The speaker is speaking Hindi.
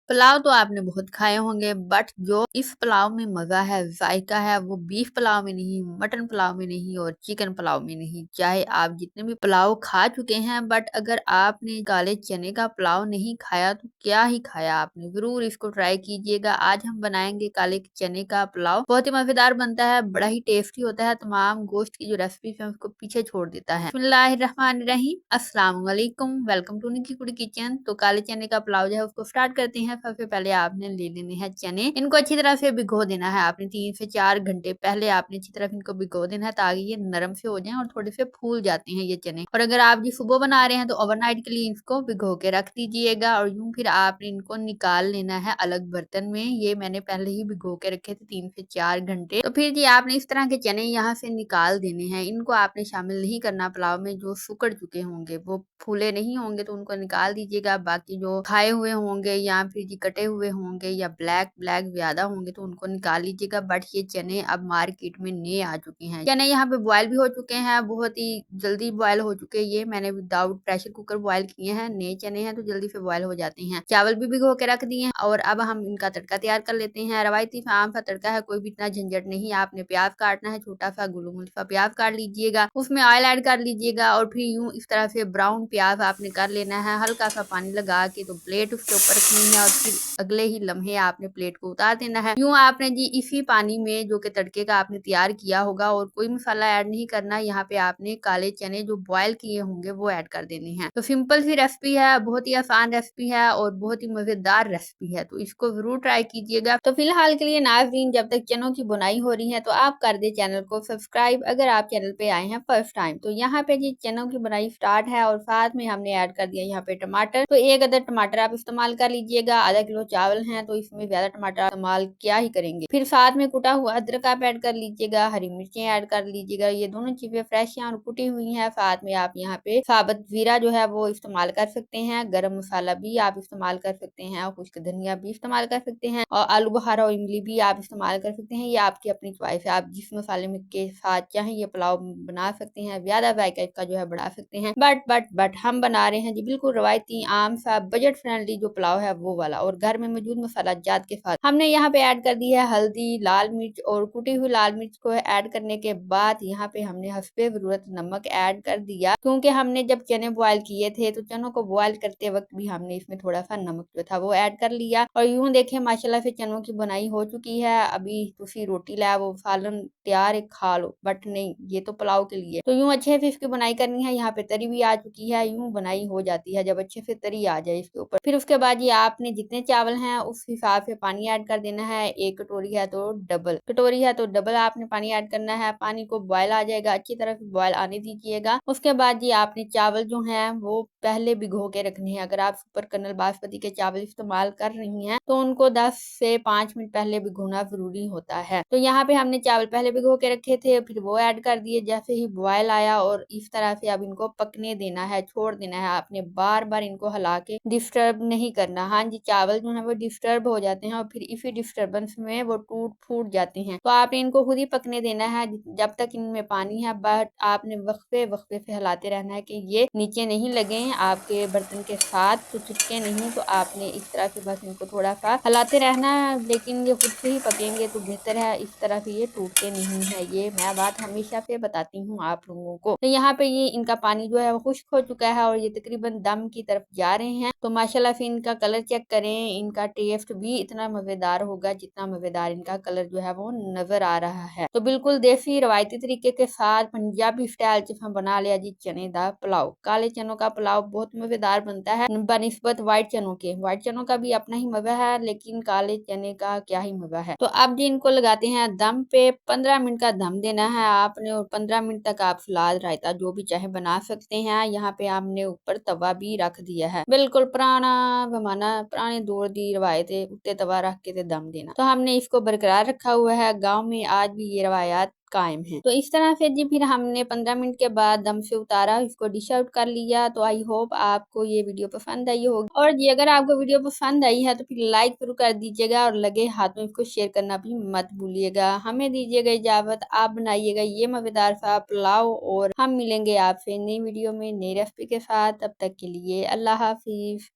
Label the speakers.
Speaker 1: पुलाव तो आपने बहुत खाए होंगे, बट जो इस पुलाव में मजा है, जायका है, वो बीफ पुलाव में नहीं, मटन पुलाव में नहीं और चिकन पुलाव में नहीं। चाहे आप जितने भी पुलाव खा चुके हैं, बट अगर आपने काले चने का पुलाव नहीं खाया तो क्या ही खाया आपने। जरूर इसको ट्राई कीजिएगा। आज हम बनाएंगे काले चने का पुलाव। बहुत ही मजेदार बनता है, बड़ा ही टेस्टी होता है। तमाम गोश्त की जो रेसिपी है उसको पीछे छोड़ देता है। बिस्मिल्लाहिर्रहमानिर्रहीम, अस्सलाम वालेकुम, वेलकम टू निकी कुड़ी किचन। तो काले चने का पुलाव जो है उसको स्टार्ट करते हैं। सबसे पहले आपने ले लेने हैं चने। इनको अच्छी तरह से भिगो देना है आपने। 3 से 4 घंटे पहले आपने अच्छी तरह इनको भिगो देना है ताकि ये नरम से हो जाएं और थोड़े से फूल जाते हैं ये चने। और अगर आप जी सुबह बना रहे हैं तो ओवरनाइट के लिए इसको भिगो के रख दीजिएगा। और यूं फिर आपने इनको निकाल लेना है अलग बर्तन में। ये मैंने पहले ही भिगो के रखे थे 3 से 4 घंटे। तो फिर जी आपने इस तरह के चने यहाँ से निकाल देने हैं। इनको आपने शामिल नहीं करना पुलाव में। जो सुकड़ चुके होंगे, वो फूले नहीं होंगे तो उनको निकाल दीजिएगा। बाकी जो खाए हुए होंगे या फिर जी कटे हुए होंगे या ब्लैक ब्लैक ज्यादा होंगे तो उनको निकाल लीजिएगा। बट ये चने अब मार्केट में नए आ चुके हैं। चने यहाँ पे बॉयल भी हो चुके हैं, बहुत ही जल्दी बॉयल हो चुके हैं। ये मैंने विदाउट प्रेशर कुकर बॉयल किए हैं। नए चने हैं तो जल्दी से बॉयल हो जाते हैं। चावल भी भिगो के रख दिए हैं। और अब हम इनका तड़का तैयार कर लेते हैं। रवायती आम सा तड़का है, कोई भी इतना झंझट नहीं। आपने प्याज काटना है, छोटा सा गुलगुल सा प्याज काट लीजिएगा, उसमें ऑयल ऐड कर लीजिएगा और फिर यूं इस तरह से ब्राउन प्याज आपने कर लेना है। हल्का सा पानी लगा के तो प्लेट उसके ऊपर रखनी है और फिर अगले ही लम्हे आपने प्लेट को उतार देना है। यूं आपने जी इसी पानी में जो कि तड़के का आपने तैयार किया होगा और कोई मसाला ऐड नहीं करना। यहाँ पे आपने काले चने जो बॉयल किए होंगे वो ऐड कर देने हैं। तो सिंपल सी रेसिपी है, बहुत ही आसान रेसिपी है और बहुत ही मजेदार रेसिपी है। तो इसको जरूर ट्राई कीजिएगा। तो फिलहाल के लिए नाज़रीन, जब तक चनों की बुनाई हो रही है तो आप कर दे चैनल को सब्सक्राइब अगर आप चैनल पे आए हैं फर्स्ट टाइम। तो यहाँ पे जी चनों की बुनाई स्टार्ट है और साथ में हमने ऐड कर दिया यहाँ पे टमाटर। तो एक अदर टमाटर आप इस्तेमाल कर लीजिएगा। आधा किलो चावल है तो इसमें ज्यादा टमाटर इस्तेमाल क्या ही करेंगे। फिर साथ में कुटा हुआ अदरक आप ऐड कर लीजिएगा, हरी मिर्चें ऐड कर लीजिएगा। ये दोनों चीजें फ्रेश हैं और कुटी हुई हैं। साथ में आप यहाँ पे साबुत जीरा जो है वो इस्तेमाल कर सकते हैं। गरम मसाला भी आप इस्तेमाल कर सकते हैं और खुश्क धनिया भी इस्तेमाल कर सकते हैं और आलू बुखारा और इमली भी आप इस्तेमाल कर सकते हैं। ये आपकी अपनी च्वाइस है, आप जिस मसाले में के साथ चाहें ये पुलाव बना सकते हैं। ज्यादा जायका इसका जो है बढ़ा सकते हैं। बट हम बना रहे हैं जी बिल्कुल रवायती आम सा बजट फ्रेंडली जो पुलाव है वो वाला, और घर में मौजूद मसाला जात के साथ। हमने यहाँ पे ऐड कर दी है हल्दी, लाल मिर्च और कुटी हुई लाल मिर्च को ऐड करने के बाद यहाँ पे हमने हस्बे जरूरत नमक ऐड कर दिया, क्योंकि हमने जब चने बॉयल किए थे तो चनों को बॉयल करते वक्त भी हमने इसमें थोड़ा सा नमक जो था वो ऐड कर लिया। और यूं देखें माशाल्लाह से चनों की बुनाई हो चुकी है। अभी तुसी रोटी ला वो सालन तैयार है, खा लो, बट नहीं, ये तो पुलाव के लिए। तो यूं अच्छे से इसकी बुनाई करनी है। यहाँ पे तरी भी आ चुकी है। यूं बुनाई हो जाती है जब अच्छे से तरी आ जाए इसके ऊपर। फिर उसके बाद ये आपने जितने चावल हैं उस हिसाब से पानी ऐड कर देना है। 1 कटोरी है तो डबल, कटोरी है तो डबल आपने पानी ऐड करना है। पानी को बॉयल आ जाएगा, अच्छी तरह से बॉयल आने दीजिएगा। उसके बाद ये आपने चावल जो है वो पहले भिगो के रखने हैं। अगर आप सुपर कर्नल बासमती के चावल इस्तेमाल कर रही हैं तो उनको 10 से 5 मिनट पहले भिगोना जरूरी होता है। तो यहाँ पे हमने चावल पहले भिगो के रखे थे, फिर वो ऐड कर दिए। जैसे ही बॉयल आया और इस तरह से अब इनको पकने देना है, छोड़ देना है। आपने बार बार इनको हिला के डिस्टर्ब नहीं करना। हाँ जी, चावल जो है वो डिस्टर्ब हो जाते हैं और फिर इसी डिस्टर्बेंस में वो टूट फूट जाते हैं। तो आपने इनको खुद ही पकने देना है जब तक इनमें पानी है। बट आपने वक्फे वक्फे से हिलाते रहना है कि ये नीचे नहीं लगे आपके बर्तन के साथ, तो चिपके नहीं। तो आपने इस तरह से बस इनको थोड़ा सा हिलाते रहना है, लेकिन ये खुद से ही पकेंगे तो बेहतर है। इस तरह से ये टूटते नहीं है। ये मैं बात हमेशा से बताती हूँ आप लोगों को। तो यहाँ पे ये इनका पानी जो है वो खुश्क हो चुका है और ये तकरीबन दम की तरफ जा रहे हैं। तो माशाल्लाह से इनका कलर चेक करें। इनका टेस्ट भी इतना मजेदार होगा जितना मजेदार इनका कलर जो है वो नजर आ रहा है। तो बिल्कुल देसी रवायती तरीके के साथ पंजाबी स्टाइल च बना लिया जी चने का पुलाव। काले चनों का पुलाव बहुत मजेदार बनता है बनिस्बत व्हाइट चनों के। व्हाइट चनों का भी अपना ही मजा है, लेकिन काले चने का क्या ही मजा है। तो अब जी इनको लगाते हैं दम पे। 15 मिनट का दम देना है आपने और 15 मिनट तक आप सलाद रायता जो भी चाहे बना सकते हैं। यहाँ पे हमने ऊपर तवा भी रख दिया है। बिल्कुल पुराना जमाना, पुराने दौर की रवायत है, उत्ते तवा रख के दम देना। तो हमने इसको बरकरार रखा हुआ है। गाँव में आज भी ये रवायात कायम है। तो इस तरह से जी फिर हमने 15 मिनट के बाद दम से उतारा, इसको डिश आउट कर लिया। तो आई होप आपको ये वीडियो पसंद आई होगी। और जी अगर आपको वीडियो पसंद आई है तो फिर लाइक जरूर कर दीजिएगा और लगे हाथ में इसको शेयर करना भी मत भूलिएगा। हमें दीजिएगा इजाजत, आप बनाइएगा ये मजेदार सा पुलाव और हम मिलेंगे आपसे नई वीडियो में नई रेसिपी के साथ। तब तक के लिए अल्लाह हाफिज।